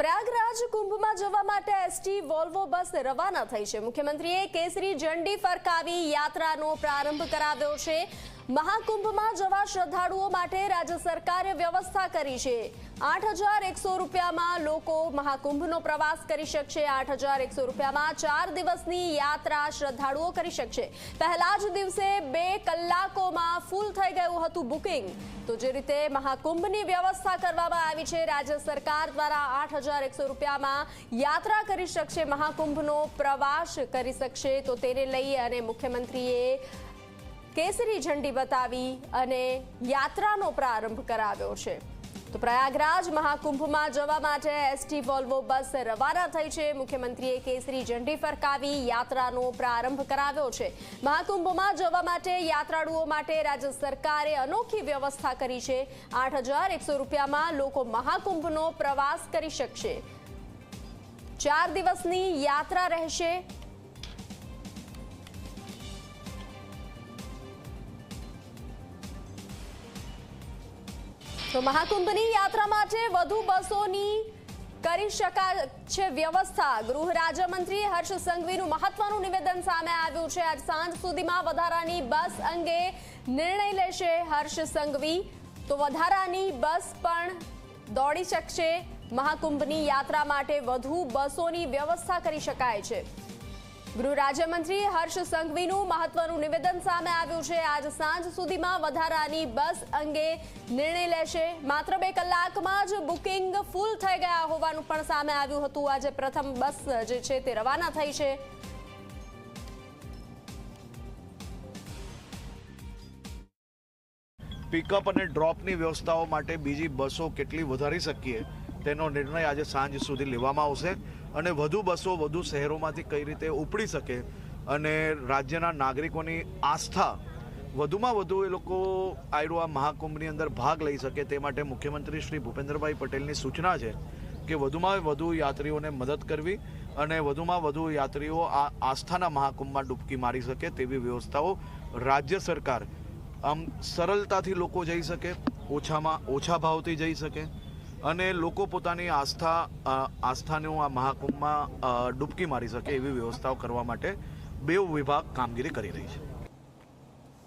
પ્રયાગરાજ કુંભમાં જવા માટે ST Volvo બસ રવાના થઈ છે। મુખ્યમંત્રીએ કેસરી ઝંડી ફરકાવી યાત્રાનો પ્રારંભ કરાવ્યો છે। મહાકુંભમાં જવા શ્રદ્ધાળુઓ માટે રાજ્ય સરકારે વ્યવસ્થા કરી છે। 8,100 રૂપિયામાં લોકો મહાકુંભનો પ્રવાસ કરી શકશે। 8,100 રૂપિયામાં 4 દિવસની યાત્રા શ્રદ્ધાળુઓ કરી શકશે। પહેલા જ દિવસે 2 કલાકોમાં ફૂલ થઈ ગયું હતું બુકિંગ। તો જે રીતે મહાકુંભની વ્યવસ્થા કરવામાં આવી છે, રાજ્ય સરકાર દ્વારા 8,100 રૂપિયામાં યાત્રા કરી શકશે, મહાકુંભનો પ્રવાસ કરી શકશે। તો તેને લઈ અને મુખ્યમંત્રીએ કેસરી ઝંડી બતાવી અને યાત્રાનો પ્રારંભ કરાવ્યો છે। તો પ્રયાગરાજ મહાકુંભમાં જવા માટે એસટી વોલ્વો બસ રવાના થઈ છે। મુખ્યમંત્રીએ કેસરી ઝંડી ફરકાવી યાત્રાનો પ્રારંભ કરાવ્યો છે। મહાકુંભમાં જવા માટે યાત્રાળુઓ માટે રાજ્ય સરકારે અનોખી વ્યવસ્થા કરી છે। 8,100 રૂપિયામાં લોકો મહાકુંભનો પ્રવાસ કરી શકશે। 4 દિવસની યાત્રા રહેશે। તો મહાકુંભની યાત્રા માટે વધુ બસોની કરી શકાય છે વ્યવસ્થા। ગૃહ રાજ્યમંત્રી હર્ષ સંઘવીનું મહત્વનું નિવેદન સામે આવ્યું છે। આજ સાંજ સુધીમાં વધારાની બસ અંગે નિર્ણય લેશે હર્ષ સંઘવી। તો વધારાની બસ પણ દોડી શકશે। મહાકુંભની યાત્રા માટે વધુ બસોની વ્યવસ્થા કરી શકાય છે। ગૃહ રાજ્યમંત્રી હર્ષ સંઘવીનું મહત્વનું નિવેદન સામે આવ્યું છે। આજ સાંજ સુધીમાં વધારાની બસ અંગે નિર્ણય લેશે। માત્ર 2 કલાકમાં જ બુકિંગ ફૂલ થઈ ગયા હોવાનું પણ સામે આવ્યું હતું। આજે પ્રથમ બસ જે છે તે રવાના થઈ છે। પિકઅપ અને ડ્રોપની વ્યવસ્થાઓ માટે બીજી બસો કેટલી વધારી શકીએ તેનો નિર્ણય આજે સાંજ સુધી લેવામાં આવશે અને વધુ બસો વધુ શહેરોમાંથી કઈ રીતે ઉપડી શકે અને રાજ્યના નાગરિકોની આસ્થા વધુમાં વધુ એ લોકો આ મહાકુંભની અંદર ભાગ લઈ શકે તે માટે મુખ્યમંત્રી શ્રી ભૂપેન્દ્રભાઈ પટેલની સૂચના છે કે વધુમાં વધુ યાત્રીઓને મદદ કરવી અને વધુમાં વધુ યાત્રીઓ આ આસ્થાના મહાકુંભમાં ડૂબકી મારી શકે તેવી વ્યવસ્થાઓ રાજ્ય સરકાર આમ સરળતાથી લોકો જઈ શકે, ઓછામાં ઓછા ભાવથી જઈ શકે અને લોકો પોતાની આસ્થાનું આ મહાકુંભમાં ડૂબકી મારી શકે એવી વ્યવસ્થાઓ કરવા માટે 2 વિભાગ કામગીરી કરી રહી છે।